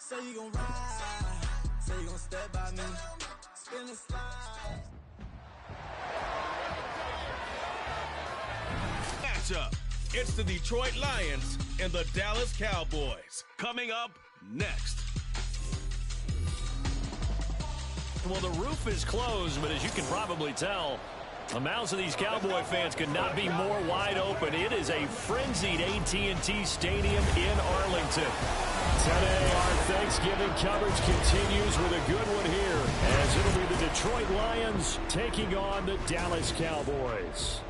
Say you gon' ride, say you gon' step by me, spin and slide. Matchup. It's the Detroit Lions and the Dallas Cowboys. Coming up next. Well, the roof is closed, but as you can probably tell, the mouths of these Cowboy fans could not be more wide open. It is a frenzied AT&T Stadium in Arlington. Today, our Thanksgiving coverage continues with a good one here, as it'll be the Detroit Lions taking on the Dallas Cowboys.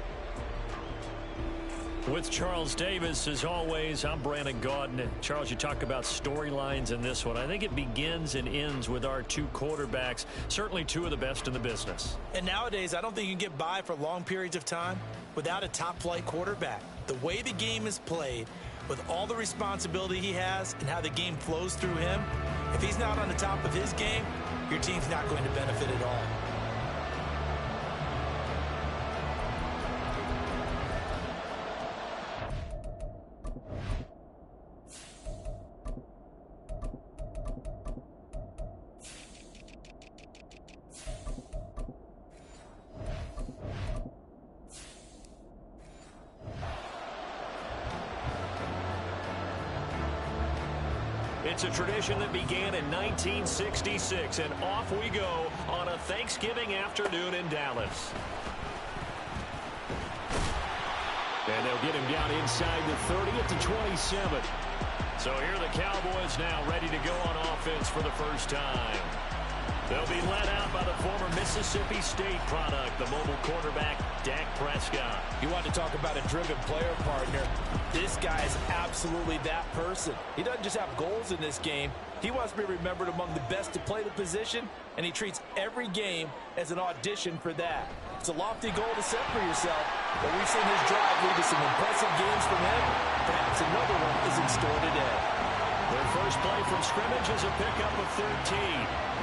With Charles Davis, as always, I'm Brandon Gaudin. Charles, you talk about storylines in this one. I think it begins and ends with our two quarterbacks, certainly two of the best in the business. And nowadays, I don't think you can get by for long periods of time without a top-flight quarterback. The way the game is played, with all the responsibility he has and how the game flows through him, if he's not on the top of his game, your team's not going to benefit at all. It's a tradition that began in 1966, and off we go on a Thanksgiving afternoon in Dallas. And they'll get him down inside the 30 at the 27. So here are the Cowboys now ready to go on offense for the first time. They'll be led out by the former Mississippi State product, the mobile quarterback, Dak Prescott. You want to talk about a driven player, partner. This guy is absolutely that person. He doesn't just have goals in this game. He wants to be remembered among the best to play the position, and he treats every game as an audition for that. It's a lofty goal to set for yourself, but we've seen his drive lead to some impressive games from him. Perhaps another one is in store today. Their first play from scrimmage is a pickup of 13.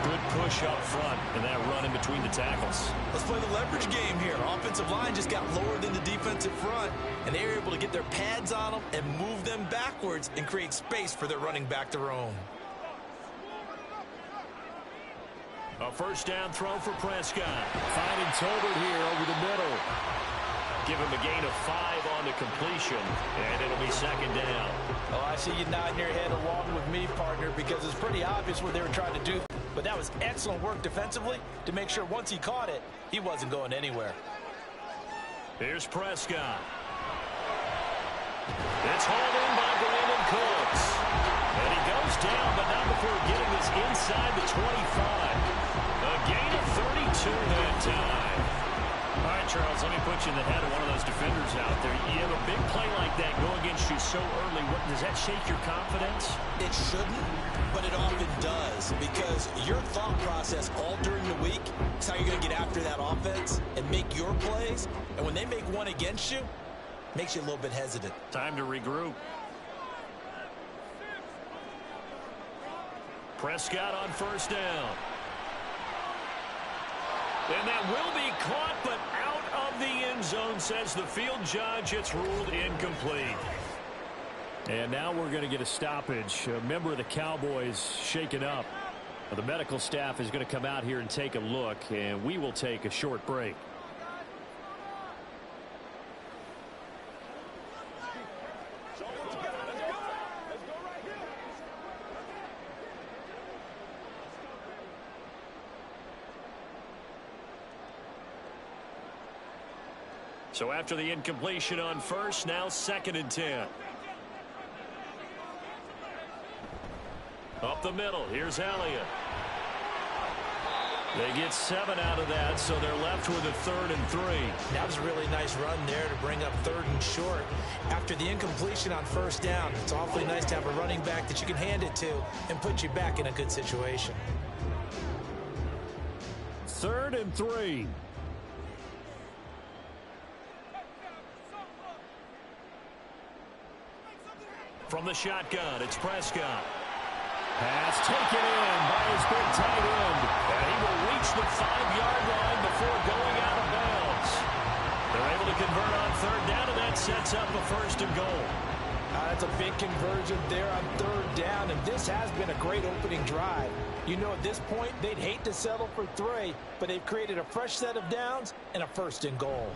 Good push up front, and that run in between the tackles. Let's play the leverage game here. Offensive line just got lower than the defensive front, and they were able to get their pads on them and move them backwards and create space for their running back to roam. A first down throw for Prescott. Finding Tolbert here over the middle. Give him a gain of 5 on the completion, and it'll be second down. Oh, I see you nodding your head along with me, partner, because it's pretty obvious what they were trying to do. But that was excellent work defensively to make sure once he caught it, he wasn't going anywhere. Here's Prescott. It's hauled in by Brandon Cooks. And he goes down, but not before getting this inside the 25. A gain of 32 that time. All right, Charles, let me put you in the head of one of those defenders out there. You have a big play like that go against you so early. Does that shake your confidence? It shouldn't, but it often does, because your thought process all during the week is how you're going to get after that offense and make your plays. And when they make one against you, it makes you a little bit hesitant. Time to regroup. Prescott on first down. And that will be caught, but out of the end zone, says the field judge. It's ruled incomplete. And now we're going to get a stoppage. A member of the Cowboys shaken up. The medical staff is going to come out here and take a look, and we will take a short break. So after the incompletion on first, now 2nd and 10. Up the middle, here's Elliott. They get 7 out of that, so they're left with a 3rd and 3. That was a really nice run there to bring up 3rd and short. After the incompletion on first down, it's awfully nice to have a running back that you can hand it to and put you back in a good situation. 3rd and 3. From the shotgun, it's Prescott. Pass taken in by his big tight end. And he will reach the 5-yard line before going out of bounds. They're able to convert on 3rd down, and that sets up a 1st and goal. That's a big conversion there on third down, and this has been a great opening drive. You know, at this point, they'd hate to settle for 3, but they've created a fresh set of downs and a 1st and goal.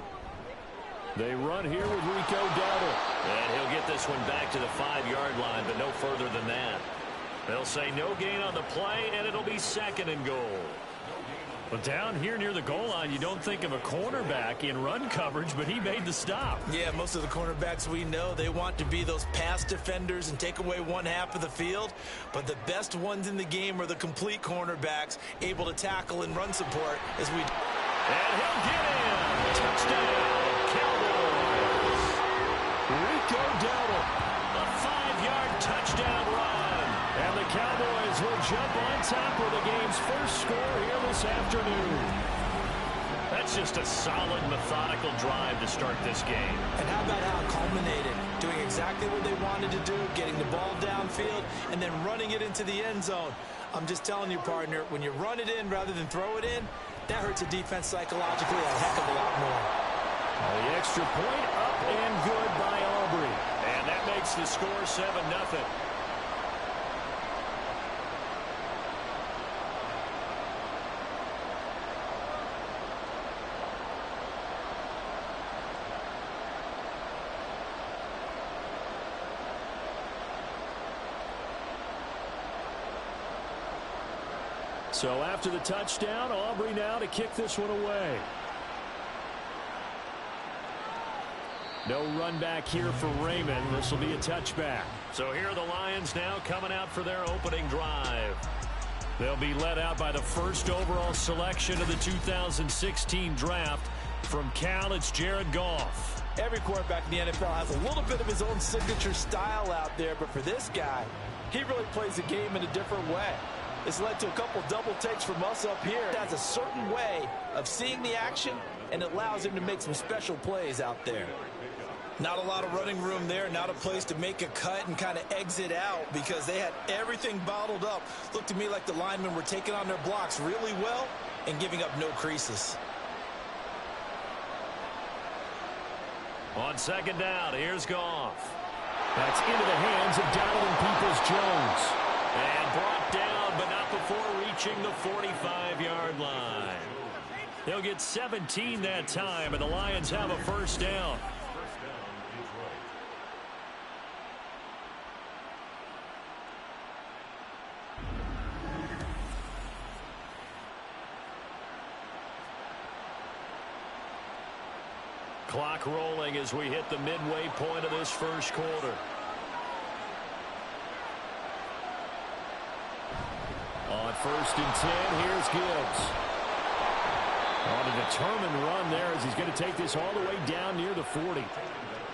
They run here with Rico Dowdle. And he'll get this one back to the 5-yard line, but no further than that. They'll say no gain on the play, and it'll be 2nd and goal. But down here near the goal line, you don't think of a cornerback in run coverage, but he made the stop. Yeah, most of the cornerbacks we know, they want to be those pass defenders and take away one half of the field. But the best ones in the game are the complete cornerbacks, able to tackle and run support as we... And he'll get in. Touchdown, Cowboys. Rico Dowdle, a 5-yard touchdown run. And the Cowboys will jump on top of the game's first score here this afternoon. That's just a solid, methodical drive to start this game. And how about how it culminated? Doing exactly what they wanted to do, getting the ball downfield, and then running it into the end zone. I'm just telling you, partner, when you run it in rather than throw it in, that hurts a defense psychologically a heck of a lot more. The extra point up and good by Aubrey. And that makes the score 7-0. So after the touchdown, Aubrey now to kick this one away. No run back here for Raymond. This will be a touchback. So here are the Lions now coming out for their opening drive. They'll be led out by the first overall selection of the 2016 draft. From Cal, it's Jared Goff. Every quarterback in the NFL has a little bit of his own signature style out there, but for this guy, he really plays the game in a different way. It's led to a couple double takes from us up here. He has a certain way of seeing the action, and it allows him to make some special plays out there. Not a lot of running room there, not a place to make a cut and kind of exit out because they had everything bottled up. Looked to me like the linemen were taking on their blocks really well and giving up no creases. On 2nd down, here's Goff. That's into the hands of Donovan Peoples-Jones. And brought down, but not before reaching the 45-yard line. They'll get 17 that time, and the Lions have a 1st down. Clock rolling as we hit the midway point of this first quarter. On 1st and 10, here's Gibbs. On a determined run there as he's going to take this all the way down near the 40.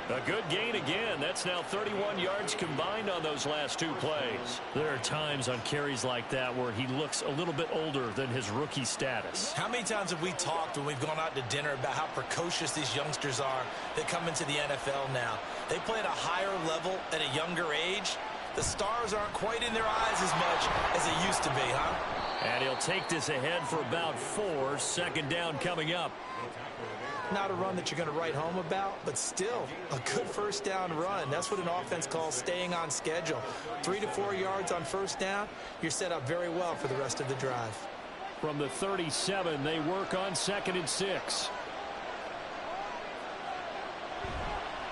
A good gain again. That's now 31 yards combined on those last 2 plays. There are times on carries like that where he looks a little bit older than his rookie status. How many times have we talked when we've gone out to dinner about how precocious these youngsters are that come into the NFL now? They play at a higher level at a younger age. The stars aren't quite in their eyes as much as they used to be, huh? And he'll take this ahead for about 4. 2nd down coming up. Not a run that you're going to write home about, but still a good 1st down run. That's what an offense calls staying on schedule. 3 to 4 yards on 1st down, you're set up very well for the rest of the drive. From the 37, they work on 2nd and 6.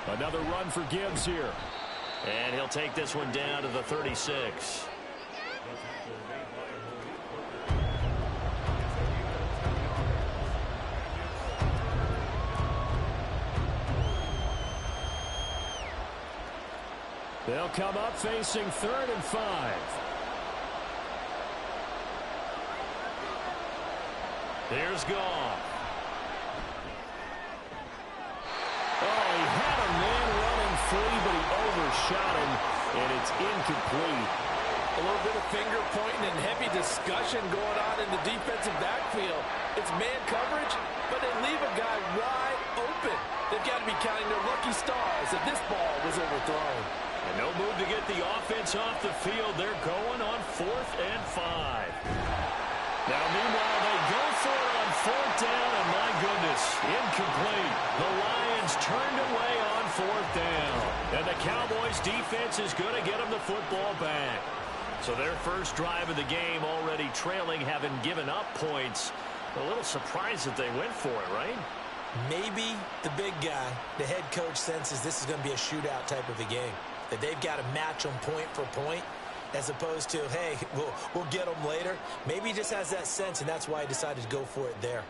Another run for Gibbs here. And he'll take this one down to the 36. They'll come up facing 3rd and 5. Here's Goff. Oh, he had a man running free, but he overshot him, and it's incomplete. A little bit of finger pointing and heavy discussion going on in the defensive backfield. It's man coverage, but they leave a guy wide open. They've got to be counting their lucky stars that this ball was overthrown. And no move to get the offense off the field. They're going on 4th and 5. Now, meanwhile, they go for it on 4th down, and my goodness, incomplete. The Lions turned away on 4th down. And the Cowboys defense is going to get them the football back. So their first drive of the game already trailing, having given up points. A little surprised that they went for it, right? Maybe the big guy, the head coach, senses this is going to be a shootout type of a game. That they've got to match them point for point, as opposed to, hey, we'll get them later. Maybe he just has that sense, and that's why he decided to go for it there.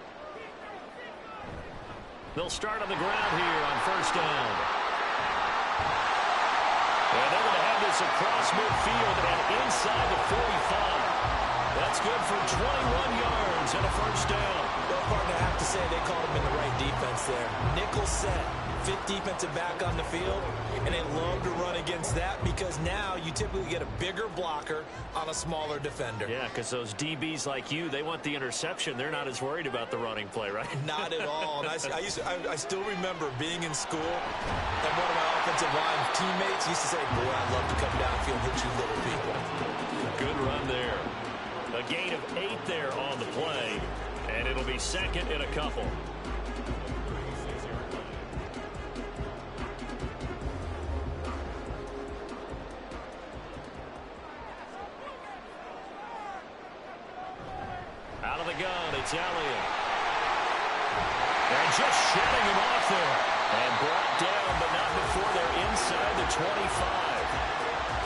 They'll start on the ground here on 1st down. And they're going to have this across midfield and inside the 45. That's good for 21 yards and a 1st down. Well, partner, I have to say they called him in the right defense there. Nickel set, 5th defensive back on the field, and they love to run against that because now you typically get a bigger blocker on a smaller defender. Yeah, because those DBs like you, they want the interception. They're not as worried about the running play, right? Not at all. And I still remember being in school, and one of my offensive line teammates used to say, boy, I'd love to come downfield and hit you little people. Good run there. A gain of 8 there on the play, and it'll be 2nd and a couple. Out of the gun, it's Elliott. And just shutting him off there. And brought down, but not before they're inside the 25.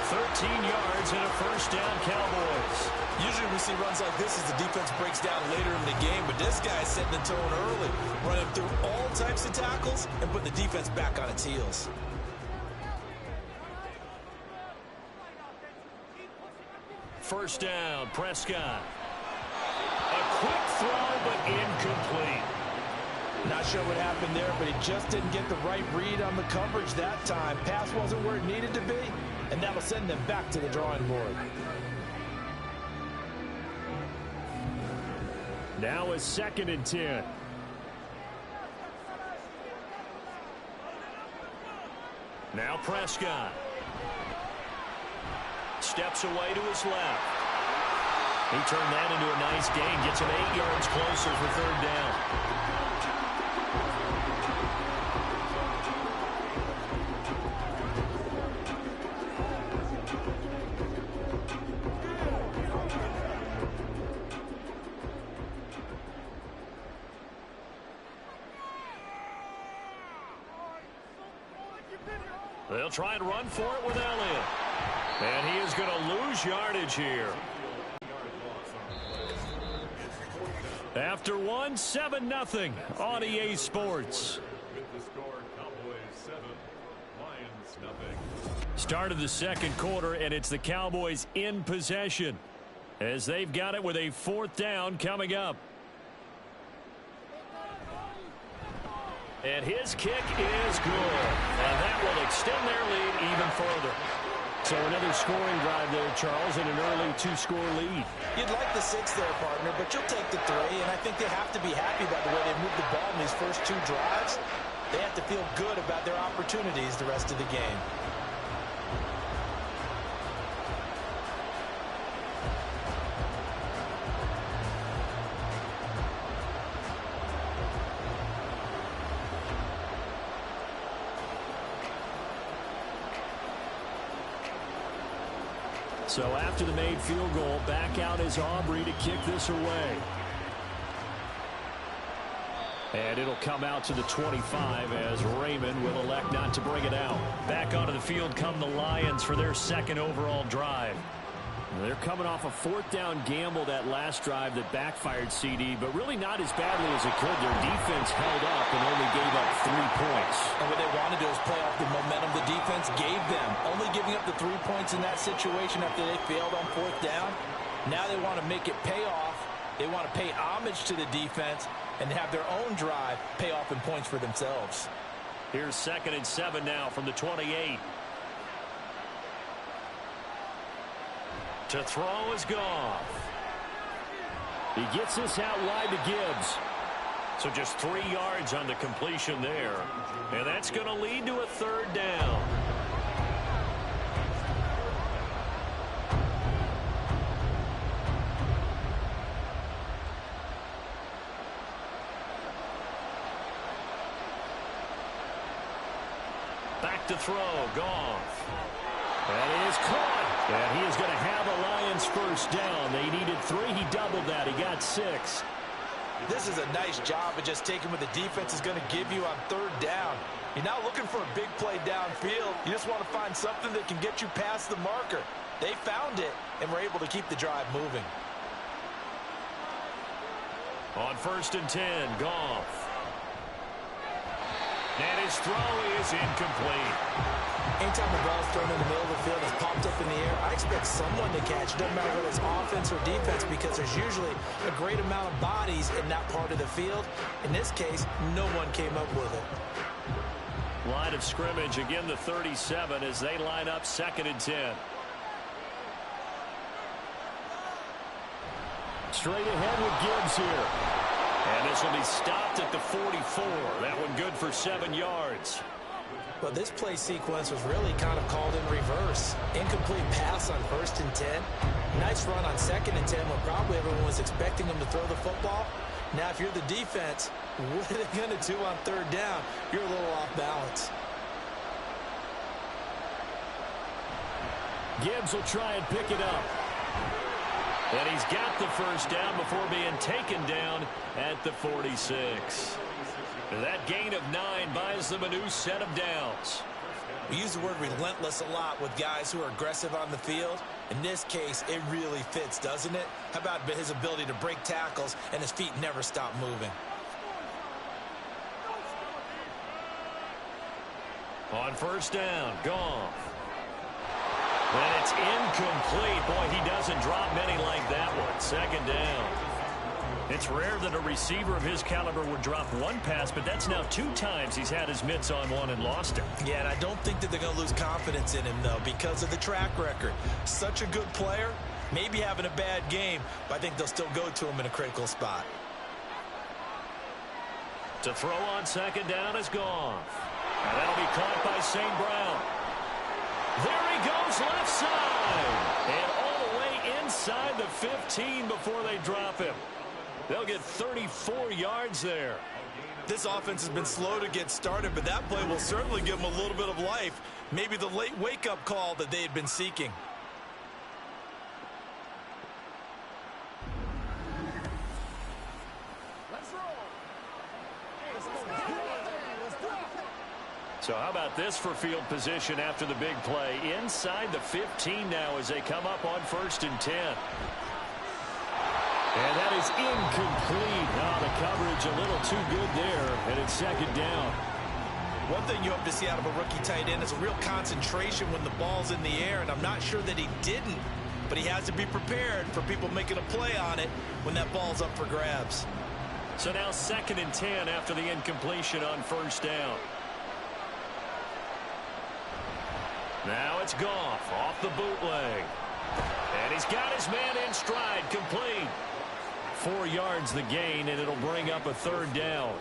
13 yards and a 1st down, Cowboys. Usually we see runs like this as the defense breaks down later in the game, but this guy's setting the tone early, running through all types of tackles and putting the defense back on its heels. First down, Prescott. A quick throw, but incomplete. Not sure what happened there, but he just didn't get the right read on the coverage that time. Pass wasn't where it needed to be, and that'll send them back to the drawing board. Now a 2nd and 10. Now Prescott. Steps away to his left. He turned that into a nice gain. Gets him 8 yards closer for 3rd down. They'll try and run for it with Elliott. And he is going to lose yardage here. After one, 7-0 on EA Sports. Start of the 2nd quarter, and it's the Cowboys in possession as they've got it with a 4th down coming up. And his kick is good. And that will extend their lead even further. So another scoring drive there, Charles, and an early 2-score lead. You'd like the 6 there, partner, but you'll take the 3, and I think they have to be happy about the way they moved the ball in these first 2 drives. They have to feel good about their opportunities the rest of the game. So after the made field goal, back out is Aubrey to kick this away. And it'll come out to the 25 as Raymond will elect not to bring it out. Back onto the field come the Lions for their 2nd overall drive. They're coming off a 4th down gamble that last drive that backfired CD, but really not as badly as it could. Their defense held up and only gave up 3 points. And what they wanted to do is play off the momentum the defense gave them. Only giving up the 3 points in that situation after they failed on 4th down. Now they want to make it pay off. They want to pay homage to the defense and have their own drive pay off in points for themselves. Here's 2nd and 7 now from the 28. To throw is Goff. He gets this out wide to Gibbs. So just 3 yards on the completion there. And that's going to lead to a 3rd down. Back to throw. Goff. And it is caught. And he is going to have a Lions first down. They needed 3. He doubled that. He got 6. This is a nice job of just taking what the defense is going to give you on 3rd down. You're not looking for a big play downfield. You just want to find something that can get you past the marker. They found it and were able to keep the drive moving. On 1st and 10, Goff. And his throw is incomplete. Anytime the ball's thrown in the middle of the field, it's popped up in the air, I expect someone to catch. It doesn't matter whether it's offense or defense, because there's usually a great amount of bodies in that part of the field. In this case, no one came up with it. Line of scrimmage, again the 37 as they line up 2nd and 10. Straight ahead with Gibbs here. And this will be stopped at the 44. That one good for 7 yards. Well, this play sequence was really kind of called in reverse. Incomplete pass on 1st and 10. Nice run on 2nd and 10 when probably everyone was expecting them to throw the football. Now, if you're the defense, what are they going to do on 3rd down? You're a little off balance. Gibbs will try and pick it up. And he's got the first down before being taken down at the 46. That gain of 9 buys them a new set of downs. We use the word relentless a lot with guys who are aggressive on the field. In this case, it really fits, doesn't it? How about his ability to break tackles and his feet never stop moving? On 1st down, Goff. And it's incomplete. Boy, he doesn't drop many like that one. 2nd down. It's rare that a receiver of his caliber would drop one pass, but that's now 2 times he's had his mitts on one and lost it. Yeah, and I don't think that they're going to lose confidence in him, though, because of the track record. Such a good player, maybe having a bad game, but I think they'll still go to him in a critical spot. To throw on 2nd down is Goff. And that'll be caught by St. Brown. There he goes left side. And all the way inside the 15 before they drop him. They'll get 34 yards there. This offense has been slow to get started, but that play will certainly give them a little bit of life. Maybe the late wake-up call that they had been seeking. So how about this for field position after the big play? Inside the 15 now as they come up on 1st and 10. And that is incomplete. Oh, the coverage a little too good there, and it's 2nd down. One thing you hope to see out of a rookie tight end is a real concentration when the ball's in the air, and I'm not sure that he didn't, but he has to be prepared for people making a play on it when that ball's up for grabs. So now 2nd and 10 after the incompletion on 1st down. Now it's Goff off the bootleg. And he's got his man in stride, complete. 4 yards the gain, and it'll bring up a 3rd down.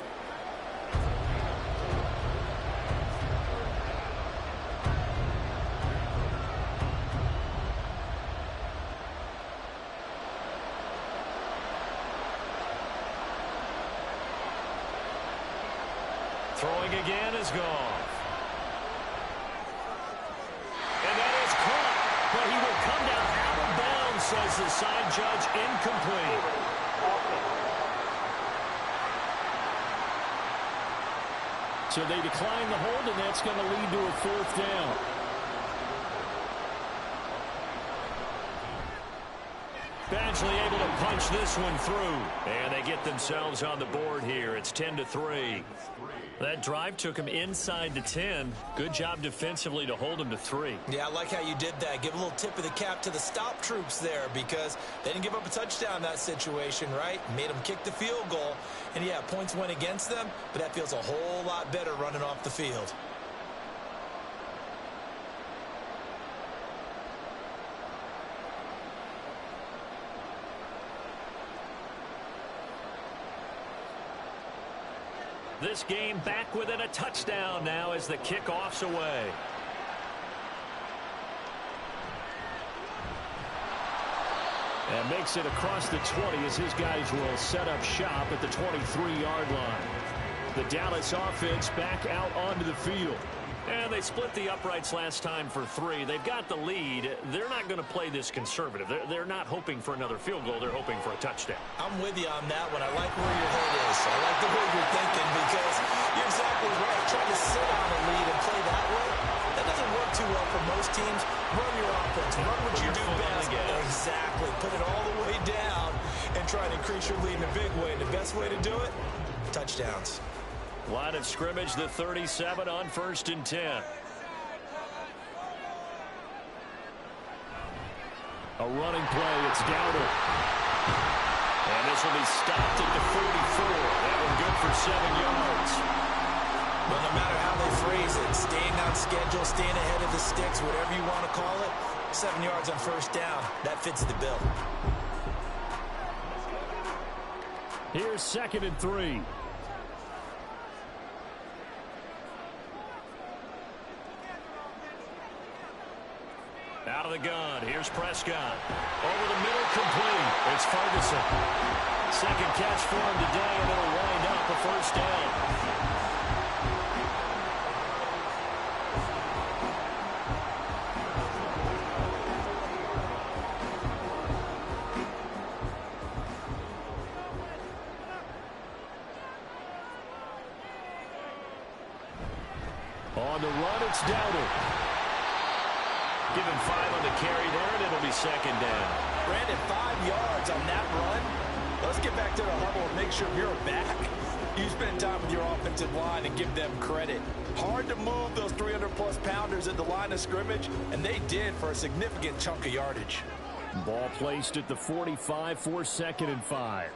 Throwing again is Goff. And that is caught, but he will come down out of bounds, says the side judge, incomplete. So they decline the hold, and that's going to lead to a 4th down. Badgley able to punch this one through. And they get themselves on the board here. It's 10-3. That drive took him inside the 10. Good job defensively to hold him to 3. Yeah, I like how you did that. Give a little tip of the cap to the stop troops there, because they didn't give up a touchdown in that situation, right? Made them kick the field goal. And, yeah, points went against them, but that feels a whole lot better running off the field. This game back within a touchdown now as the kickoff's away. And makes it across the 20 as his guys will set up shop at the 23-yard line. The Dallas offense back out onto the field. And they split the uprights last time for 3. They've got the lead. They're not going to play this conservative. They're not hoping for another field goal. They're hoping for a touchdown. I'm with you on that one. I like where your head is. I like the way you're thinking because you're exactly right. Trying to sit on a lead and play that way, that doesn't work too well for most teams. Run your offense. Run what you do best. Exactly. Put it all the way down and try to increase your lead in a big way. The best way to do it, touchdowns. Line of scrimmage, the 37 on 1st and 10. A running play, it's Dowdle. And this will be stopped at the 44. That one good for 7 yards. Well, no matter how they phrase it, staying on schedule, staying ahead of the sticks, whatever you want to call it, 7 yards on 1st down, that fits the bill. Here's 2nd and 3. Out of the gun. Here's Prescott. Over the middle, complete. It's Ferguson. Second catch for him today, and it'll wind up a 1st down. On the run, it's Dowdle. Give him 5 on the carry there, and it'll be 2nd down. Brandon, 5 yards on that run. Let's get back to the huddle and make sure you're back. You spend time with your offensive line and give them credit. Hard to move those 300-plus pounders at the line of scrimmage, and they did for a significant chunk of yardage. Ball placed at the 45 for 2nd and 5.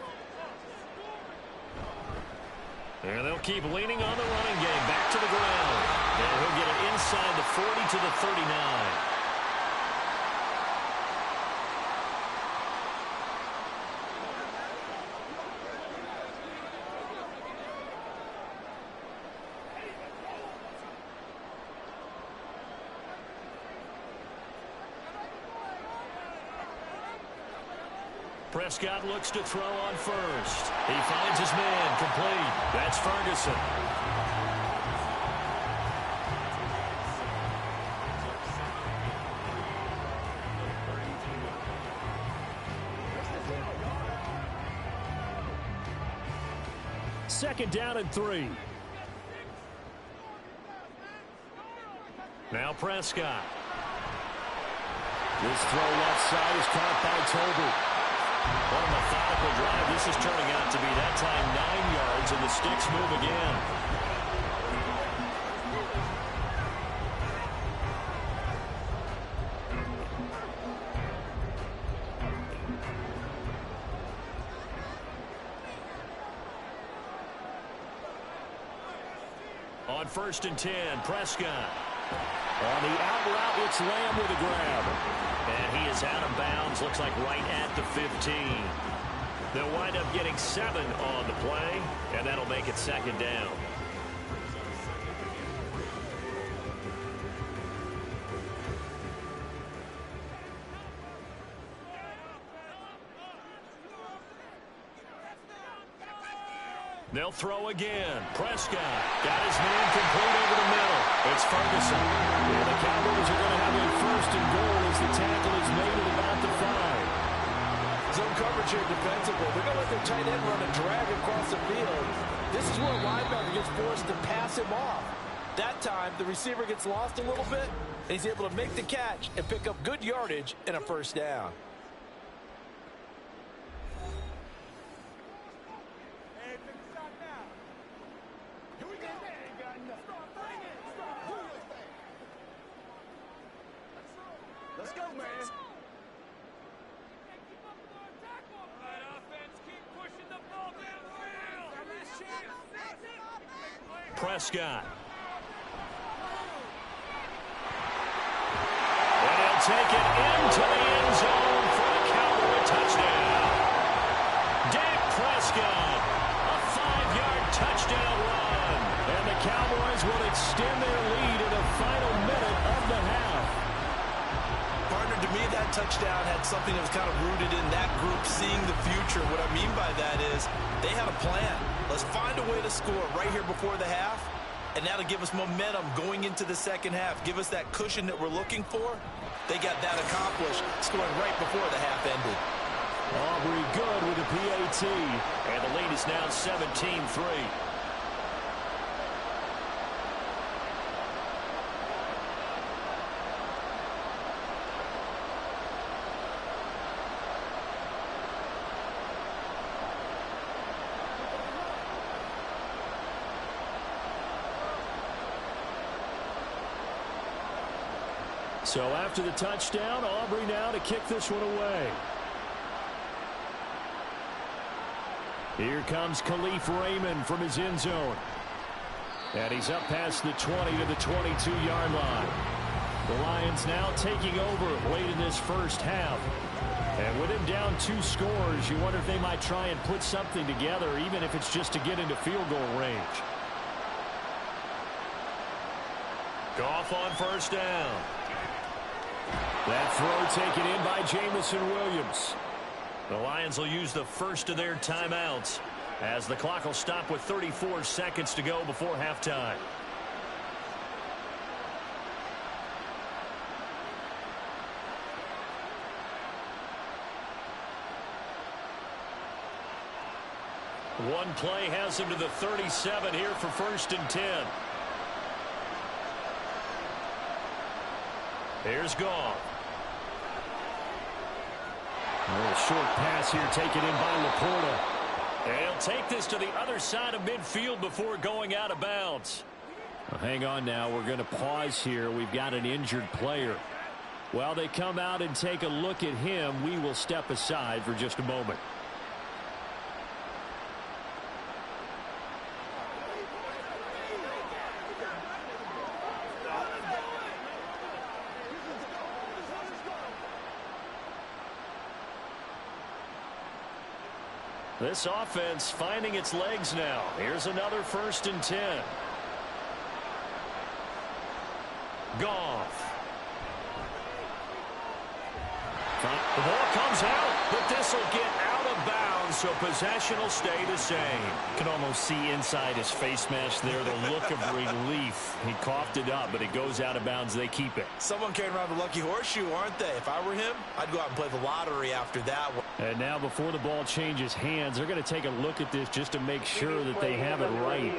And they'll keep leaning on the running game. Back to the ground. And he'll get it inside the 40 to the 39. Prescott looks to throw on 1st. He finds his man, complete. That's Ferguson. Second down and 3. Now Prescott. This throw left side is caught by Tolbert. What a methodical drive. This is turning out to be that time 9 yards, and the sticks move again. On 1st and 10, Prescott. On the out route, it's Lamb with a grab. And he is out of bounds, looks like right at the 15. They'll wind up getting 7 on the play, and that'll make it 2nd down. They'll throw again. Prescott got his man complete over the middle. It's Ferguson. And the Cowboys are going to have a 1st and goal as the tackle is made at about the 5. Zone coverage here defensively. They're going to let their tight end run a drag across the field. This is where a linebacker gets forced to pass him off. That time, the receiver gets lost a little bit, and he's able to make the catch and pick up good yardage and a 1st down. Let's go, man. Prescott. And he'll take it into the end zone for a Cowboy touchdown. Dak Prescott, a 5-yard touchdown run. And the Cowboys will extend their lead in the final minute of the half. Partner, to me, that touchdown had something that was kind of rooted in that group seeing the future. What I mean by that is they had a plan. Let's find a way to score right here before the half, and that'll give us momentum going into the second half. Give us that cushion that we're looking for. They got that accomplished, scoring right before the half ended. Aubrey good with the PAT, and the lead is now 17-3. So after the touchdown, Aubrey now to kick this one away. Here comes Khalif Raymond from his end zone. And he's up past the 20 to the 22-yard line. The Lions now taking over late in this first half. And with him down 2 scores, you wonder if they might try and put something together, even if it's just to get into field goal range. Goff on first down. That throw taken in by Jamison Williams. The Lions will use the first of their timeouts as the clock will stop with 34 seconds to go before halftime. One play has him to the 37 here for 1st and 10. Here's Goff. A little short pass here taken in by Laporta. And he'll take this to the other side of midfield before going out of bounds. Well, hang on now. We're going to pause here. We've got an injured player. While they come out and take a look at him, we will step aside for just a moment. This offense finding its legs now. Here's another 1st and 10. Goff. The ball comes out, but this will get out of bounds, so possession will stay the same. You can almost see inside his face mask there the look of relief. He coughed it up, but it goes out of bounds. They keep it. Someone carrying around the lucky horseshoe, aren't they? If I were him, I'd go out and play the lottery after that one. And now before the ball changes hands, they're going to take a look at this just to make sure that they have it right.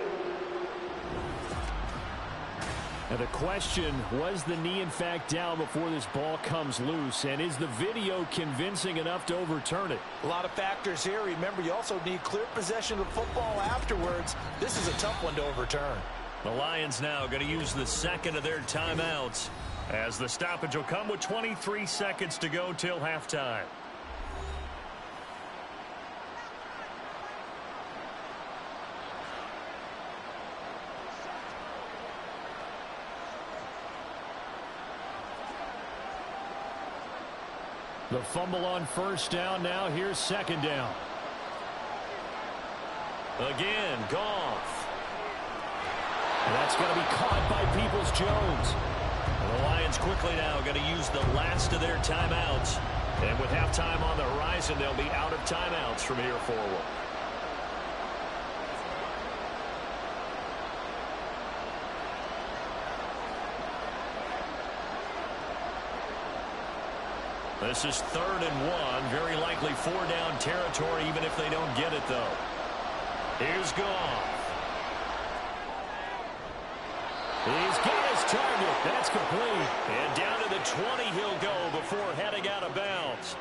Now the question, was the knee in fact down before this ball comes loose? And is the video convincing enough to overturn it? A lot of factors here. Remember, you also need clear possession of the football afterwards. This is a tough one to overturn. The Lions now going to use the second of their timeouts as the stoppage will come with 23 seconds to go till halftime. The fumble on 1st down. Now here's 2nd down. Again, Goff. And that's going to be caught by Peoples-Jones. The Lions quickly now going to use the last of their timeouts. And with halftime on the horizon, they'll be out of timeouts from here forward. This is 3rd and 1. Very likely 4-down territory, even if they don't get it, though. Here's Goff. He's got his target. That's complete. And down to the 20 he'll go before heading out of bounds.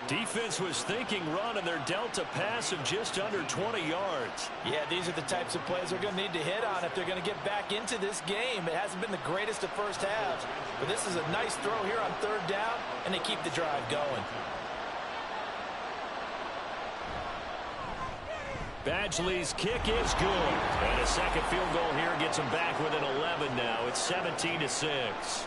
Defense was thinking run, and they're dealt a pass of just under 20 yards. Yeah, these are the types of plays they're going to need to hit on if they're going to get back into this game. It hasn't been the greatest of first halves, but this is a nice throw here on 3rd down, and they keep the drive going. Badgley's kick is good. And a second field goal here gets them back within 11 now. It's 17-6.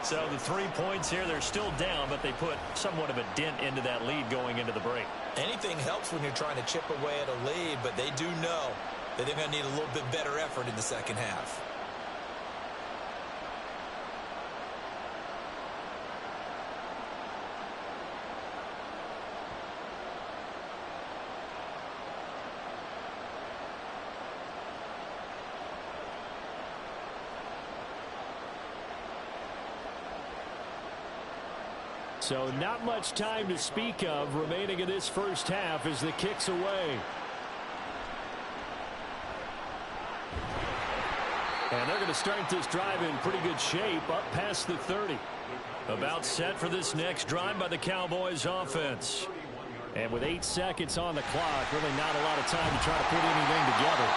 So the 3 points here, they're still down, but they put somewhat of a dent into that lead going into the break. Anything helps when you're trying to chip away at a lead, but they do know that they're going to need a little bit better effort in the second half. So not much time to speak of remaining in this first half as the kick's away. And they're going to start this drive in pretty good shape up past the 30. About set for this next drive by the Cowboys offense. And with 8 seconds on the clock, really not a lot of time to try to put anything together.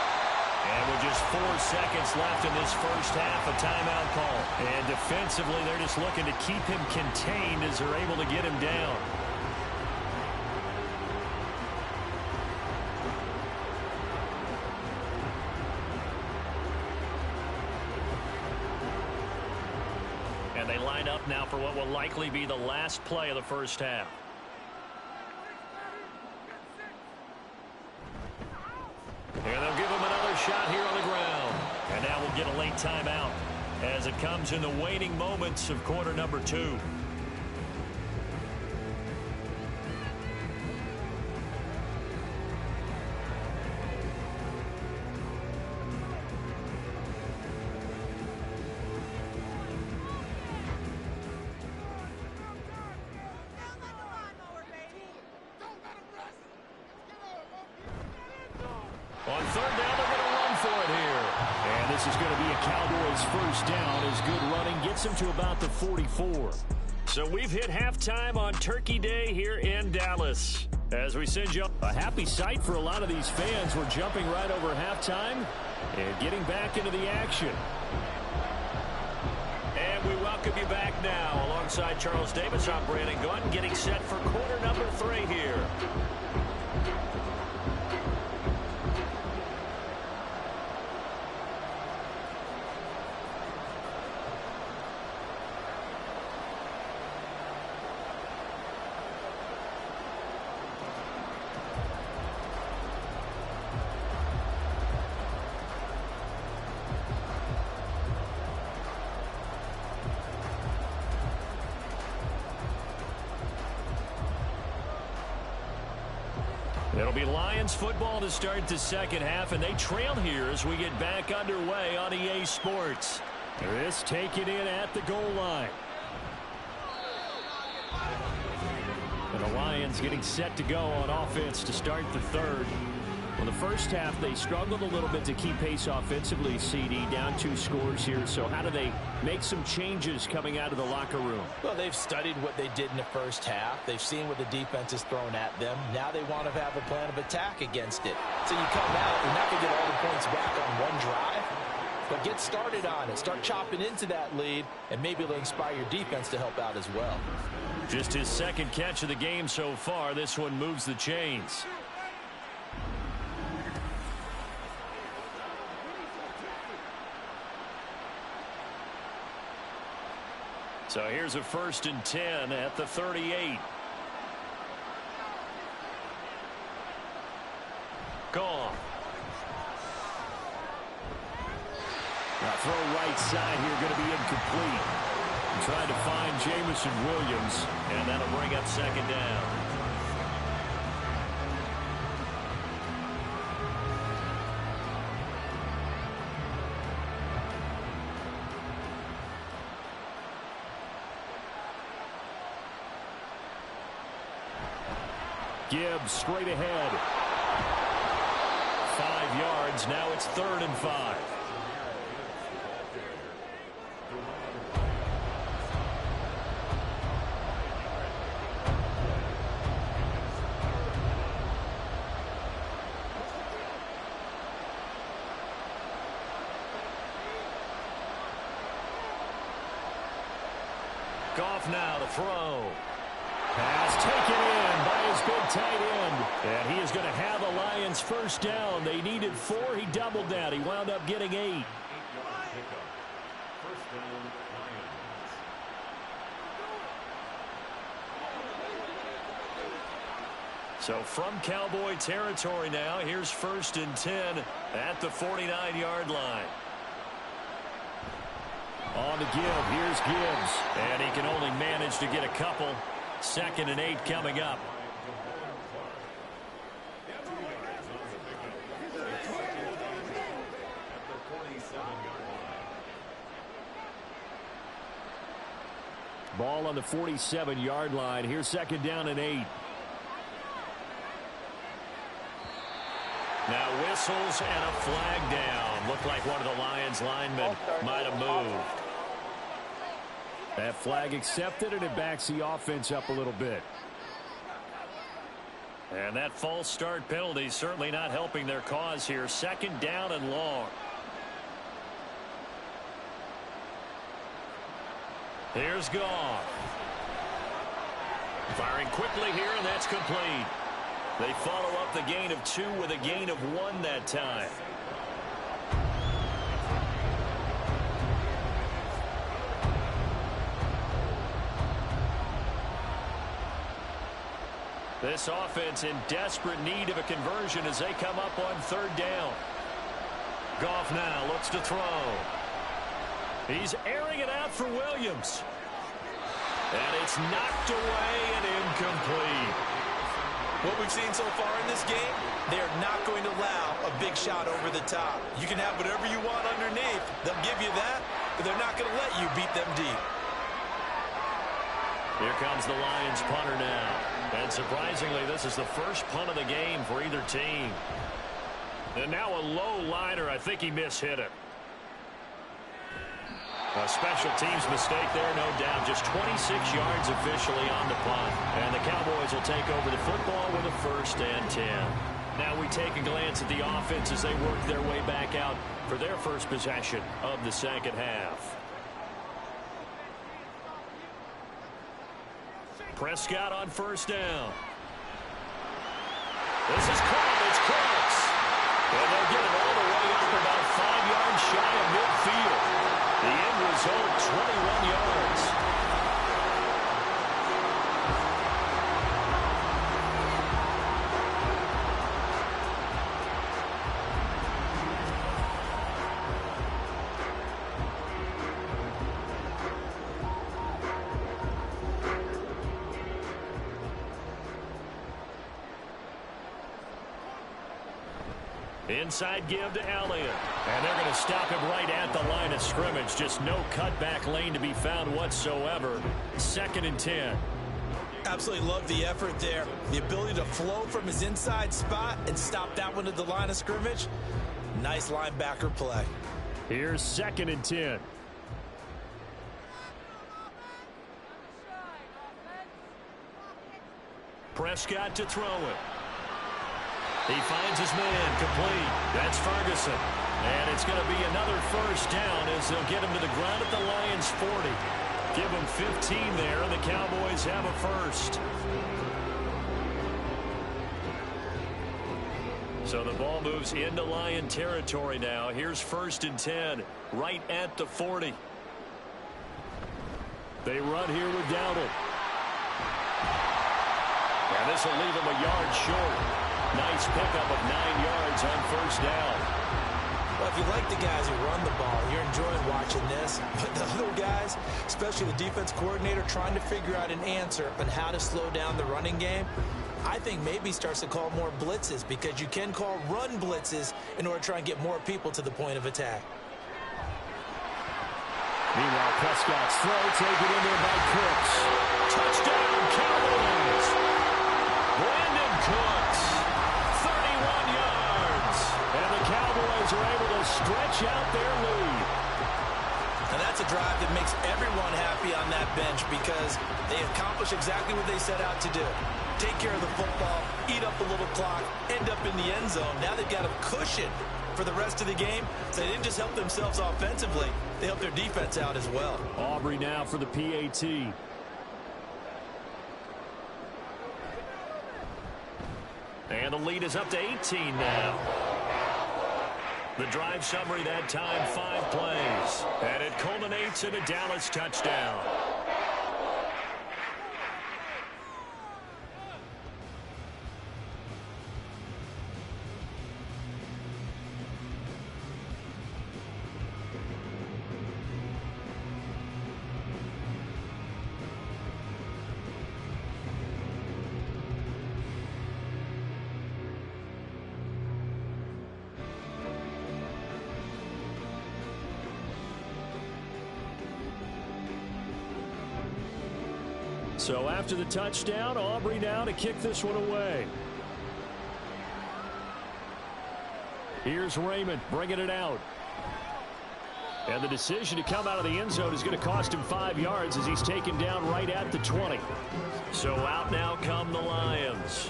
And with just 4 seconds left in this first half, a timeout call. And defensively, they're just looking to keep him contained as they're able to get him down. And they line up now for what will likely be the last play of the first half. And they'll give him another shot here on the ground. And now we'll get a late timeout as it comes in the waning moments of quarter number 2. On third down, they're going to run for it here. And this is going to be a Cowboys first down as good running gets them to about the 44. So we've hit halftime on Turkey Day here in Dallas. As we send you a happy sight for a lot of these fans. We're jumping right over halftime and getting back into the action. And we welcome you back now. Alongside Charles Davis, I'm Brandon Gunn, getting set for quarter number 3 here. It'll be Lions football to start the second half, and they trail here as we get back underway on EA Sports. This taken in at the goal line. And the Lions getting set to go on offense to start the third. Well, the first half, they struggled a little bit to keep pace offensively, CD, down 2 scores here. So how do they make some changes coming out of the locker room? Well, they've studied what they did in the first half. They've seen what the defense has thrown at them. Now they want to have a plan of attack against it. So you come out, you're not going to get all the points back on one drive, but get started on it. Start chopping into that lead, and maybe it'll inspire your defense to help out as well. Just his second catch of the game so far. This one moves the chains. So here's a 1st and 10 at the 38. Gone. Now throw right side here going to be incomplete. Trying to find Jamison Williams, and that'll bring up second down. Gibbs straight ahead. 5 yards. Now it's 3rd and 5. Goff now to throw. Pass taken in by his big tight end. And he is going to have a Lions first down. They needed 4. He doubled that. He wound up getting 8. So from Cowboy territory now, here's 1st and 10 at the 49-yard line. On to Gibb. Here's Gibbs. And he can only manage to get a couple. 2nd and 8 coming up. Ball on the 47-yard line. Here's second down and 8. Now whistles and a flag down. Looked like one of the Lions linemen might have moved. That flag accepted, and it backs the offense up a little bit. And that false start penalty certainly not helping their cause here. Second down and long. Here's Goff. Firing quickly here, and that's complete. They follow up the gain of 2 with a gain of 1 that time. This offense in desperate need of a conversion as they come up on third down. Goff now looks to throw. He's airing it out for Williams. And it's knocked away and incomplete. What we've seen so far in this game, they are not going to allow a big shot over the top. You can have whatever you want underneath. They'll give you that, but they're not going to let you beat them deep. Here comes the Lions punter now. And surprisingly, this is the first punt of the game for either team. And now a low liner. I think he mishit it. A special teams mistake there, no doubt. Just 26 yards officially on the punt. And the Cowboys will take over the football with a 1st and 10. Now we take a glance at the offense as they work their way back out for their first possession of the second half. Prescott on first down. This is caught. It's close. And they'll get it all the way up about 5 yards shy of midfield. The end result, 21 yards. Inside give to Elliott. And they're going to stop him right at the line of scrimmage. Just no cutback lane to be found whatsoever. 2nd and 10. Absolutely love the effort there. The ability to flow from his inside spot and stop that one at the line of scrimmage. Nice linebacker play. Here's 2nd and 10. Prescott to throw it. He finds his man complete. That's Ferguson. And it's going to be another 1st down as they'll get him to the ground at the Lions 40. Give him 15 there, and the Cowboys have a 1st. So the ball moves into Lion territory now. Here's 1st and 10, right at the 40. They run here with Dowdle. And this will leave him a yard short. Nice pickup of 9 yards on 1st down. Well, if you like the guys who run the ball, you're enjoying watching this. But the other guys, especially the defense coordinator, trying to figure out an answer on how to slow down the running game, I think maybe starts to call more blitzes, because you can call run blitzes in order to try and get more people to the point of attack. Meanwhile, Prescott's throw taken in there by Cooks. Touchdown, Cowboys! Brandon Cooks, 31 yards. And the Cowboys are able to stretch out their lead. And that's a drive that makes everyone happy on that bench, because they accomplish exactly what they set out to do. Take care of the football, eat up a little clock, end up in the end zone. Now they've got a cushion for the rest of the game. So they didn't just help themselves offensively, they helped their defense out as well. Aubrey now for the PAT. And the lead is up to 18 now. The drive summary that time, 5 plays. And it culminates in a Dallas touchdown. So after the touchdown, Aubrey now to kick this one away. Here's Raymond bringing it out. And the decision to come out of the end zone is going to cost him 5 yards as he's taken down right at the 20. So out now come the Lions.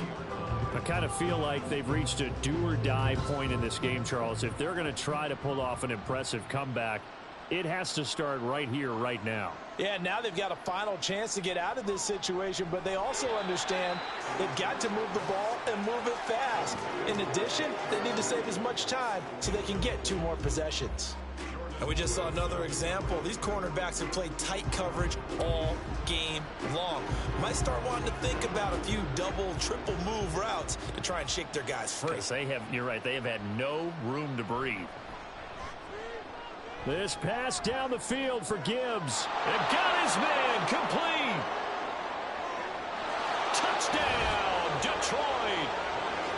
I kind of feel like they've reached a do-or-die point in this game, Charles. If they're going to try to pull off an impressive comeback, it has to start right here, right now. Yeah, now they've got a final chance to get out of this situation, but they also understand they've got to move the ball and move it fast. In addition, they need to save as much time so they can get 2 more possessions. And we just saw another example. These cornerbacks have played tight coverage all game long. Might start wanting to think about a few double, triple move routes to try and shake their guys free. You're right, they have had no room to breathe. This pass down the field for Gibbs. And got his man complete. Touchdown, Detroit.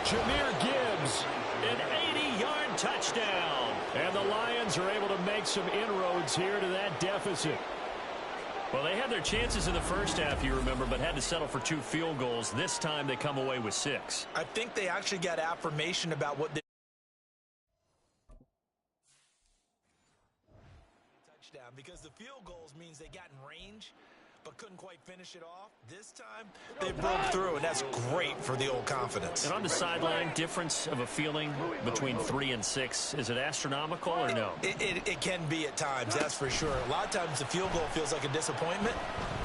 Jahmyr Gibbs, an 80-yard touchdown. And the Lions are able to make some inroads here to that deficit. Well, they had their chances in the first half, you remember, but had to settle for 2 field goals. This time they come away with 6. I think they actually got affirmation about what they touchdown, because the field goals means they got in range but couldn't quite finish it off. This time they broke through, and that's great for the old confidence. And on the sideline, difference of a feeling between 3 and 6, is it astronomical or no? It can be at times, that's for sure. A lot of times the field goal feels like a disappointment.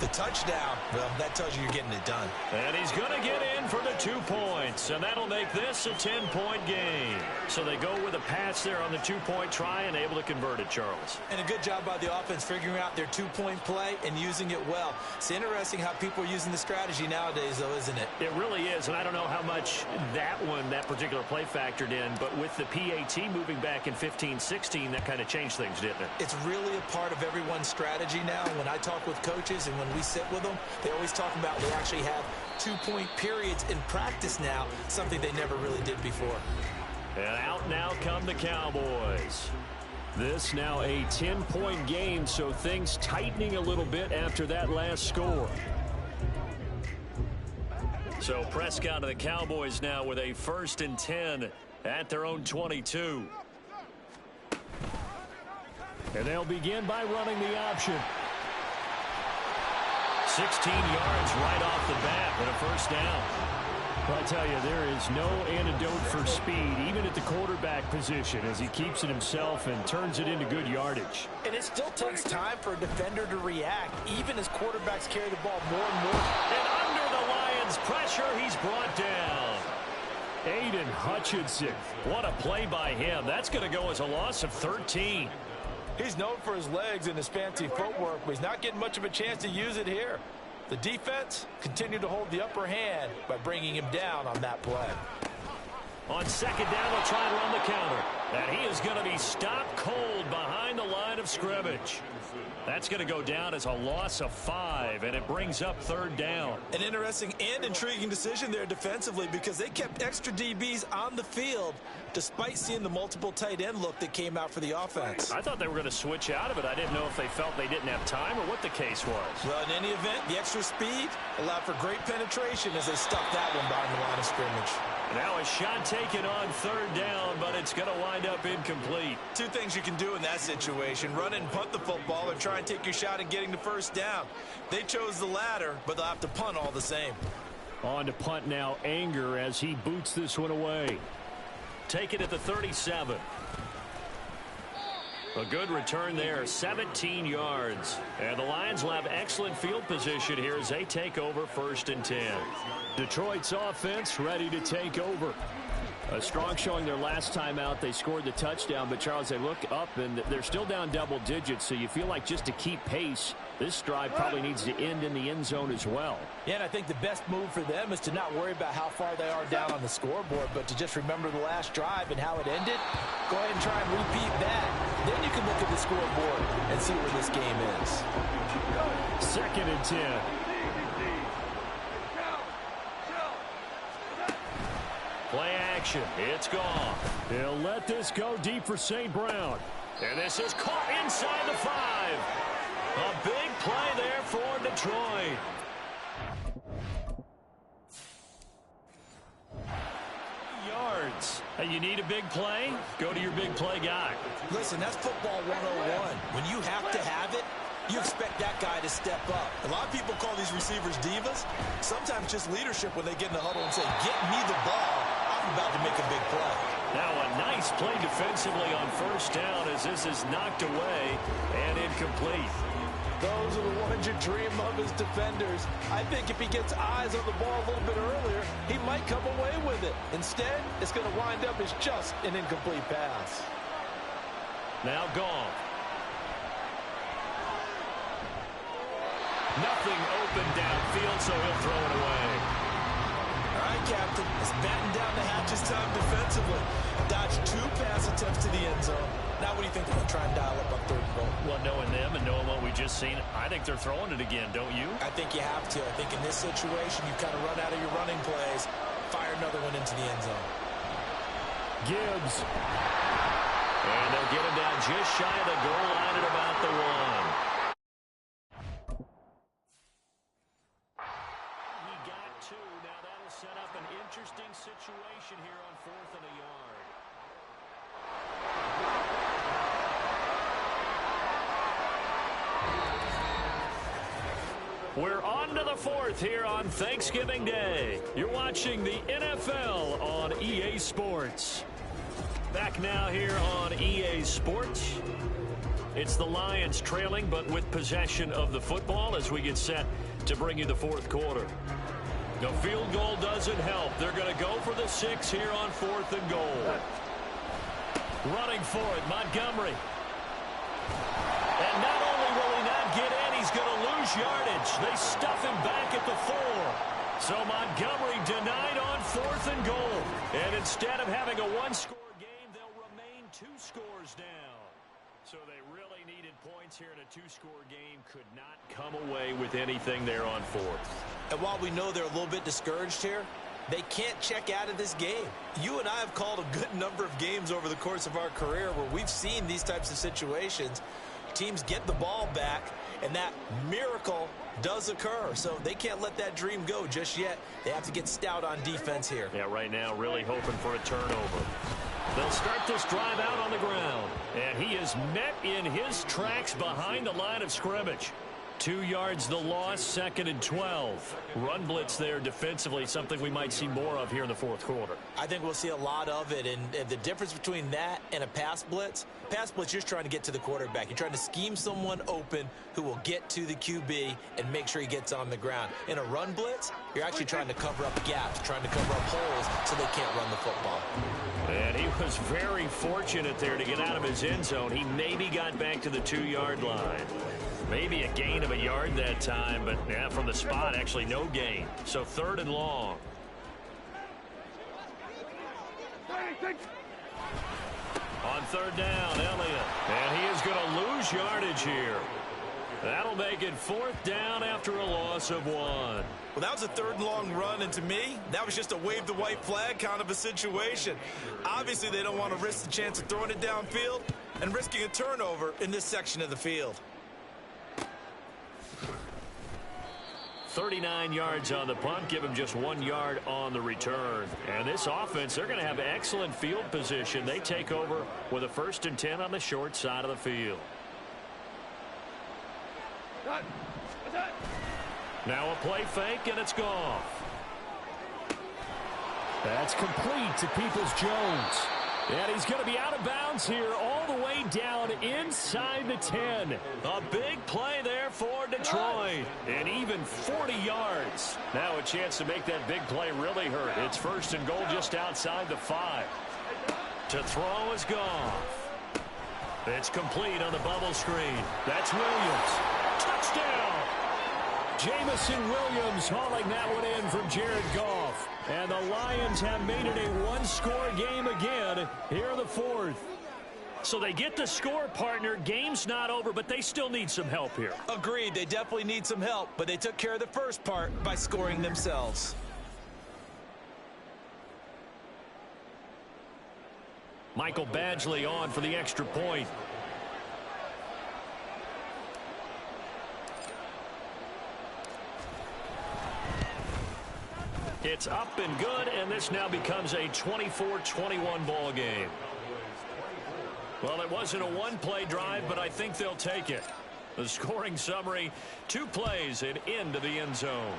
The touchdown, well, that tells you you're getting it done. And he's going to get in for the 2 points, and that'll make this a 10-point game. So they go with a pass there on the 2-point try and able to convert it, Charles. And a good job by the offense figuring out their 2-point play and using it well. It's interesting how people are using the strategy nowadays, though, isn't it? It really is, and I don't know how much that particular play factored in, but with the PAT moving back in 15-16, that kind of changed things, didn't it? It's really a part of everyone's strategy now. When I talk with coaches and when we sit with them, they always talk about they actually have 2-point periods in practice now, something they never really did before. And out now come the Cowboys. This now a 10-point game, so things tightening a little bit after that last score. So Prescott of the Cowboys now with a 1st and 10 at their own 22. And they'll begin by running the option. 16 yards right off the bat and a 1st down. I tell you, there is no antidote for speed, even at the quarterback position, as he keeps it himself and turns it into good yardage. And it still takes time for a defender to react, even as quarterbacks carry the ball more and more. And under the Lions' pressure, he's brought down. Aiden Hutchinson. What a play by him. That's going to go as a loss of 13. He's known for his legs and his fancy footwork, but he's not getting much of a chance to use it here. The defense continued to hold the upper hand by bringing him down on that play. On 2nd down, they'll try and run the counter. And he is going to be stopped cold behind the line of scrimmage. That's going to go down as a loss of 5, and it brings up 3rd down. An interesting and intriguing decision there defensively, because they kept extra DBs on the field despite seeing the multiple tight end look that came out for the offense. I thought they were going to switch out of it. I didn't know if they felt they didn't have time or what the case was. Well, in any event, the extra speed allowed for great penetration as they stuffed that one behind the line of scrimmage. Now a shot taken on 3rd down, but it's going to wind up incomplete. 2 things you can do in that situation: run and punt the football, or try and take your shot at getting the 1st down. They chose the latter, but they'll have to punt all the same. On to punt now, Anger, as he boots this one away. Take it at the 37. A good return there, 17 yards. And the Lions will have excellent field position here as they take over 1st and 10. Detroit's offense ready to take over. A strong showing their last time out. They scored the touchdown, but Charles, they look up and they're still down double digits, so you feel like just to keep pace, this drive probably needs to end in the end zone as well. Yeah, and I think the best move for them is to not worry about how far they are down on the scoreboard, but to just remember the last drive and how it ended. Go ahead and try and repeat that. Then you can look at the scoreboard and see where this game is. 2nd and 10. Play action. It's gone. They'll let this go deep for St. Brown. And this is caught inside the 5. A big play there for Detroit. Hey, you need a big play? Go to your big play guy. Listen, that's football 101. When you have to have it, you expect that guy to step up. A lot of people call these receivers divas. Sometimes just leadership when they get in the huddle and say, get me the ball. I'm about to make a big play. Now a nice play defensively on first down as this is knocked away and incomplete. Those are the ones you dream of as defenders. I think if he gets eyes on the ball a little bit earlier, he might come away with it. Instead, it's going to wind up as just an incomplete pass. Now gone. Nothing open downfield, so he'll throw it away. All right, Captain. It's batten down the hatches time defensively. Dodged 2 pass attempts to the end zone. Now what do you think they're going to try and dial up on 3rd and goal? Well, knowing them and knowing what we just seen, I think they're throwing it again, don't you? I think you have to. I think in this situation, you kind of run out of your running plays, fire another one into the end zone. Gibbs. And they'll get him down just shy of the goal line at about the 1. He got 2. Now that'll set up an interesting situation here on 4th and a yard. We're on to the 4th here on Thanksgiving Day. You're watching the NFL on EA Sports. Back now here on EA Sports. It's the Lions trailing, but with possession of the football as we get set to bring you the 4th quarter. The field goal doesn't help. They're going to go for the 6 here on 4th and goal. Running for it, Montgomery. And not only will he not get in, he's going to lose yardage. They stuff him back at the 4. So Montgomery denied on 4th and goal. And instead of having a 1-score game, they'll remain 2 scores down. So they really needed points here in a 2-score game. Could not come away with anything there on 4th. And while we know they're a little bit discouraged here, they can't check out of this game. You and I have called a good number of games over the course of our career where we've seen these types of situations. Teams get the ball back, and that miracle does occur. So they can't let that dream go just yet. They have to get stout on defense here. Yeah, right now really hoping for a turnover. They'll start this drive out on the ground. And he is met in his tracks behind the line of scrimmage. 2 yards the loss, 2nd and 12. Run blitz there defensively, something we might see more of here in the 4th quarter. I think we'll see a lot of it, and the difference between that and a pass blitz, you're just trying to get to the quarterback. You're trying to scheme someone open who will get to the QB and make sure he gets on the ground. In a run blitz, you're actually trying to cover up gaps, trying to cover up holes so they can't run the football. And he was very fortunate there to get out of his end zone. He maybe got back to the 2-yard line. Maybe a gain of a yard that time, but yeah, from the spot, actually no gain. So 3rd and long. On 3rd down, Elliott. And he is going to lose yardage here. That'll make it 4th down after a loss of 1. Well, that was a 3rd and long run, and to me, that was just a wave the white flag kind of a situation. Obviously, they don't want to risk the chance of throwing it downfield and risking a turnover in this section of the field. 39 yards on the punt, give him just 1 yard on the return. And this offense, they're going to have excellent field position. They take over with a 1st and 10 on the short side of the field. Now a play fake, and it's gone. That's complete to Peoples-Jones. And he's going to be out of bounds here all the way down inside the 10. A big play there for Detroit. And even 40 yards. Now a chance to make that big play really hurt. It's 1st and goal just outside the 5. To throw is Goff. It's complete on the bubble screen. That's Williams. Touchdown! Jamison Williams hauling that one in from Jared Goff. And the Lions have made it a 1-score game again here in the 4th. So they get the score, partner. Game's not over, but they still need some help here. Agreed. They definitely need some help, but they took care of the first part by scoring themselves. Michael Badgley on for the extra point. It's up and good, and this now becomes a 24-21 ball game. Well, it wasn't a one-play drive, but I think they'll take it. The scoring summary, 2 plays and into the end zone.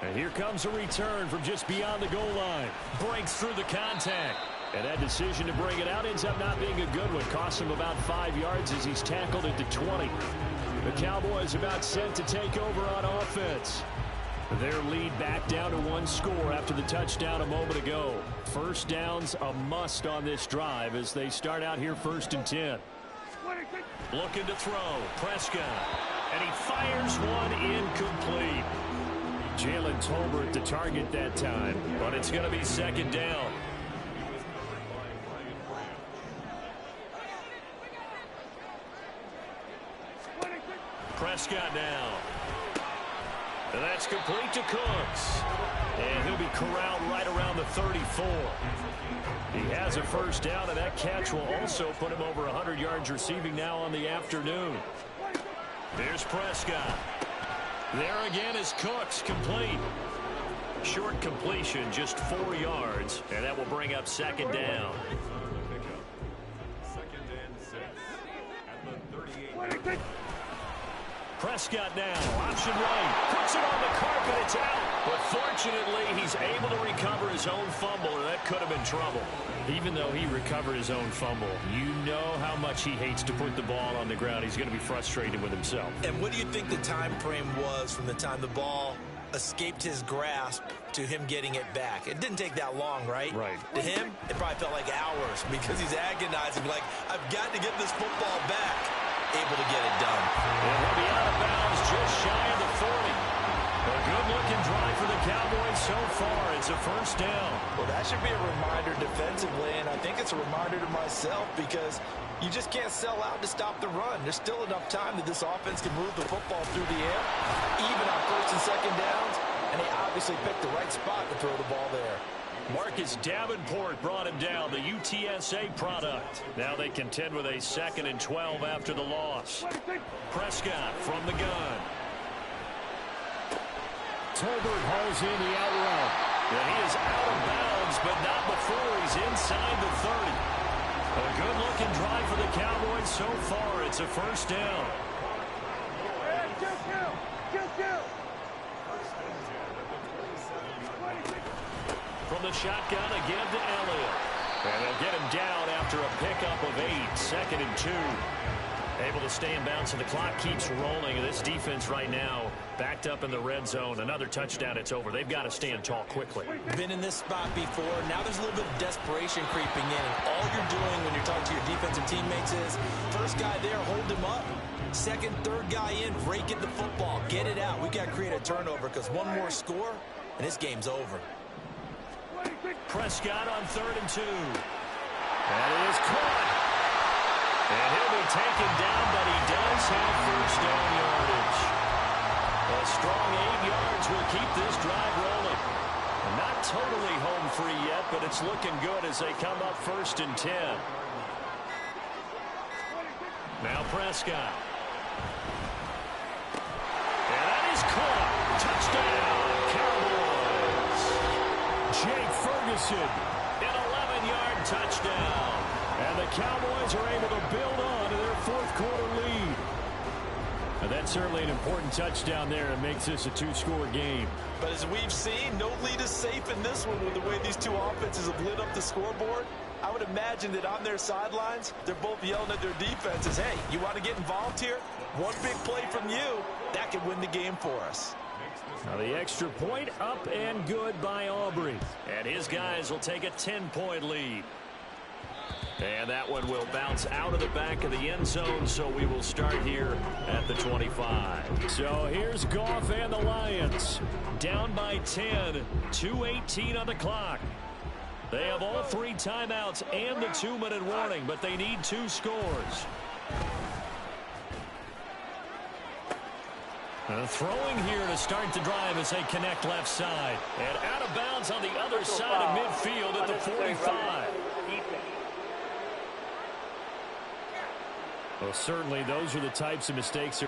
And here comes a return from just beyond the goal line. Breaks through the contact. And that decision to bring it out ends up not being a good one. Costs him about 5 yards as he's tackled at the 20. The Cowboys about set to take over on offense. Their lead back down to 1 score after the touchdown a moment ago. First down's a must on this drive as they start out here 1st and 10. Looking to throw. Prescott. And he fires one incomplete. Jalen Tolbert the target that time, but it's going to be 2nd down. Prescott now. And that's complete to Cooks. And he'll be corralled right around the 34. He has a first down, and that catch will also put him over 100 yards receiving now on the afternoon. Here's Prescott. There again is Cooks, complete. Short completion, just 4 yards, and that will bring up 2nd down. Prescott now, option right, puts it on the carpet, it's out. But fortunately, he's able to recover his own fumble, or that could have been trouble. Even though he recovered his own fumble, you know how much he hates to put the ball on the ground. He's going to be frustrated with himself. And what do you think the time frame was from the time the ball escaped his grasp to him getting it back? It didn't take that long, right? Right. To him, it probably felt like hours because he's agonizing, like, I've got to get this football back. Able to get it done. And he'll be out of bounds just shy of the 40. A good-looking drive for the Cowboys so far. It's a first down. Well, that should be a reminder defensively, and I think it's a reminder to myself because you just can't sell out to stop the run. There's still enough time that this offense can move the football through the air, even on 1st and 2nd downs, and they obviously picked the right spot to throw the ball there. Marcus Davenport brought him down, the UTSA product. Now they contend with a 2nd and 12 after the loss. Prescott from the gun. Tolbert hauls in the out route. And he is out of bounds, but not before he's inside the 30. A good-looking drive for the Cowboys so far. It's a first down. From the shotgun again to Elliott. And they'll get him down after a pickup of 8. 2nd and 2. Able to stay in bounds, and the clock keeps rolling. This defense right now backed up in the red zone. Another touchdown, it's over. They've got to stand tall quickly. Been in this spot before. Now there's a little bit of desperation creeping in. And all you're doing when you're talking to your defensive teammates is, first guy there, hold him up. 2nd, 3rd guy in, rake at the football. Get it out. We got to create a turnover because one more score, and this game's over. Prescott on 3rd and 2. That is caught. And he'll be taken down, but he does have first down yardage. A strong 8 yards will keep this drive rolling. And not totally home free yet, but it's looking good as they come up 1st and 10. Now Prescott. And that is caught. Touchdown, Cowboys. Jake Ferguson, an 11-yard touchdown. And the Cowboys are able to build on to their 4th quarter lead. And that's certainly an important touchdown there. It makes this a 2-score game. But as we've seen, no lead is safe in this one with the way these two offenses have lit up the scoreboard. I would imagine that on their sidelines, they're both yelling at their defenses, hey, you want to get involved here? One big play from you, that could win the game for us. Now the extra point up and good by Aubrey. And his guys will take a 10-point lead. And that one will bounce out of the back of the end zone, so we will start here at the 25. So here's Goff and the Lions. Down by 10, 2:18 on the clock. They have all 3 timeouts and the 2-minute warning, but they need 2 scores. Throwing here to start the drive as they connect left side. And out of bounds on the other side of midfield at the 45. Well, certainly those are the types of mistakes.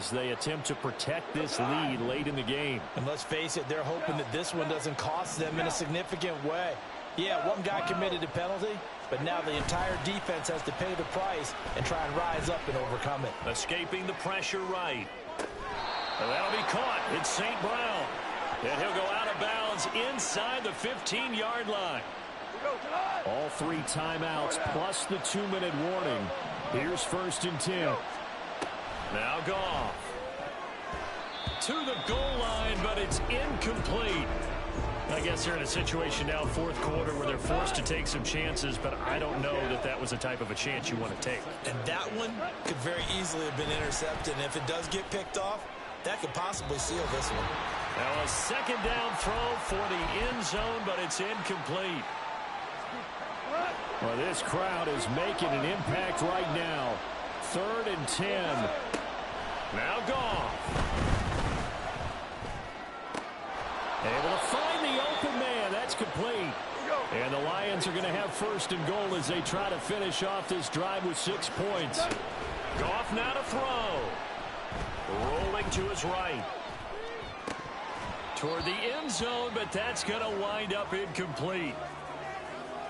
as they attempt to protect this lead late in the game. And let's face it, they're hoping that this one doesn't cost them in a significant way. Yeah, one guy committed a penalty, but now the entire defense has to pay the price and try and rise up and overcome it. Escaping the pressure right. And that'll be caught. It's St. Brown. And he'll go out of bounds inside the 15-yard line. All 3 timeouts plus the 2-minute warning. Here's 1st and 10. Now Goff. To the goal line, but it's incomplete. I guess they're in a situation now, 4th quarter, where they're forced to take some chances, but I don't know that that was the type of a chance you want to take. And that one could very easily have been intercepted. And if it does get picked off, that could possibly seal this one. Now a 2nd down throw for the end zone, but it's incomplete. Well, this crowd is making an impact right now. 3rd and 10. Now Goff. Able to find the open man. That's complete. And the Lions are going to have 1st and goal as they try to finish off this drive with 6 points. Goff now to throw. Rolling to his right. Toward the end zone, but that's going to wind up incomplete.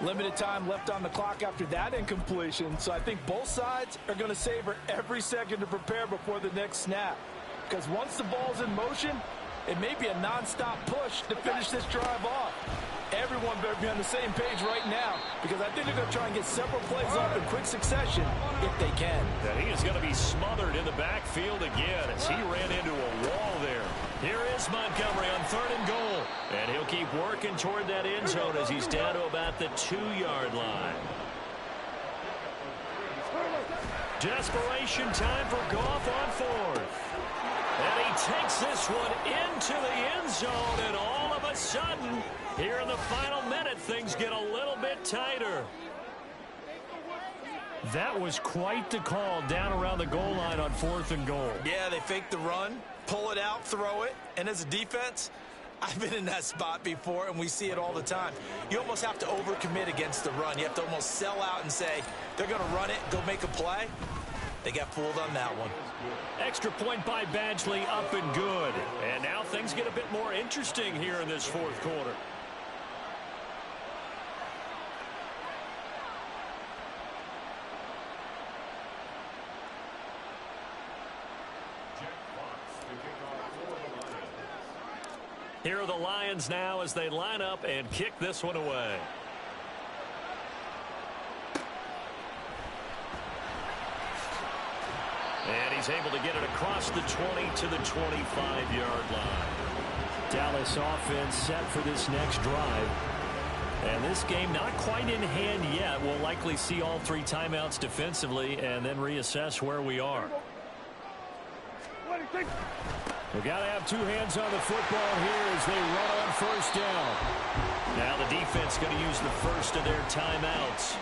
Limited time left on the clock after that incompletion, so I think both sides are going to savor every second to prepare before the next snap. Because once the ball's in motion, it may be a non-stop push to finish this drive off. Everyone better be on the same page right now, because I think they're going to try and get several plays off in quick succession if they can. And he is going to be smothered in the backfield again as he ran into a wall there. Here is Montgomery on 3rd and goal. And he'll keep working toward that end zone as he's down to about the 2-yard line. Desperation time for Goff on 4th. And he takes this one into the end zone, and all of a sudden, here in the final minute, things get a little bit tighter. That was quite the call down around the goal line on 4th and goal. Yeah, they fake the run, pull it out, throw it, and as a defense, I've been in that spot before, and we see it all the time. You almost have to overcommit against the run. You have to almost sell out and say, they're going to run it, go make a play. They got fooled on that one. Extra point by Badgley, up and good. And now things get a bit more interesting here in this 4th quarter. Here are the Lions now as they line up and kick this one away. And he's able to get it across the 20 to the 25-yard line. Dallas offense set for this next drive. And this game not quite in hand yet. We'll likely see all 3 timeouts defensively and then reassess where we are. We've got to have 2 hands on the football here as they run on 1st down. Now the defense going to use the first of their timeouts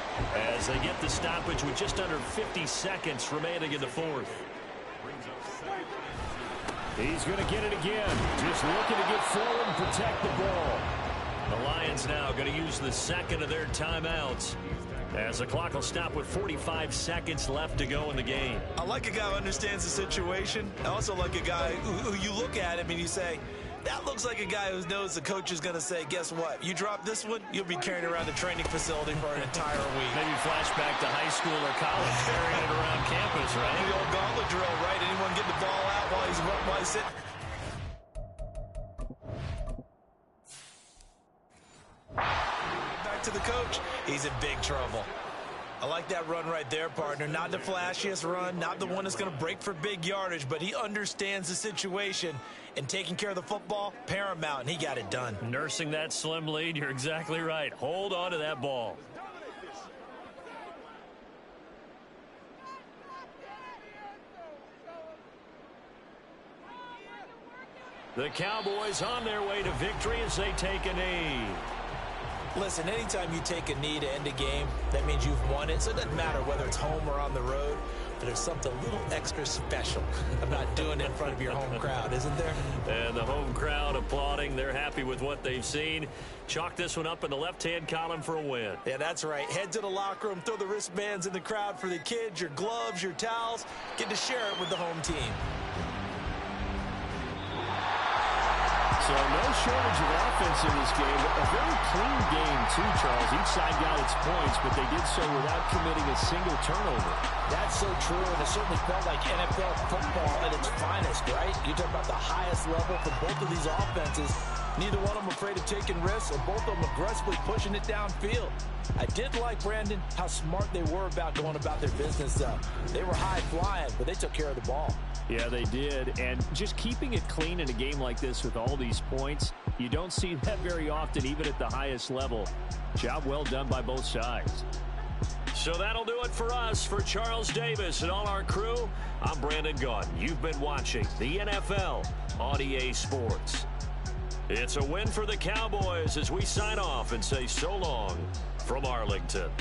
as they get the stoppage with just under 50 seconds remaining in the 4th. He's going to get it again. Just looking to get forward and protect the ball. The Lions now going to use the 2nd of their timeouts as the clock will stop with 45 seconds left to go in the game. I like a guy who understands the situation. I also like a guy who you look at him and you say, that looks like a guy who knows the coach is going to say, guess what? You drop this one, you'll be carrying around the training facility for an entire week. Maybe flashback to high school or college, carrying it around campus, right? The old gauntlet drill, right? Anyone get the ball out while he's sitting? Back to the coach. He's in big trouble. I like that run right there, partner. Not the flashiest run, not the one that's going to break for big yardage, but he understands the situation, and taking care of the football, paramount, and he got it done. Nursing that slim lead, you're exactly right. Hold on to that ball. The Cowboys on their way to victory as they take a knee. Listen, anytime you take a knee to end a game, that means you've won it. So it doesn't matter whether it's home or on the road, but there's something a little extra special about doing it in front of your home crowd, isn't there? And the home crowd applauding. They're happy with what they've seen. Chalk this one up in the left-hand column for a win. Yeah, that's right. Head to the locker room, throw the wristbands in the crowd for the kids, your gloves, your towels. Get to share it with the home team. So no shortage of offense in this game. A very clean game, too, Charles. Each side got its points, but they did so without committing a single turnover. That's so true, and it certainly felt like NFL football at its finest, right? You talk about the highest level for both of these offenses. Neither one of them afraid of taking risks, and both of them aggressively pushing it downfield. I did like, Brandon, how smart they were about going about their business, though. They were high-flying, but they took care of the ball. Yeah, they did. And just keeping it clean in a game like this with all these points, you don't see that very often, even at the highest level. Job well done by both sides. So that'll do it for us. For Charles Davis and all our crew, I'm Brandon Gaudin. You've been watching the NFL on EA Sports. It's a win for the Cowboys as we sign off and say so long from Arlington.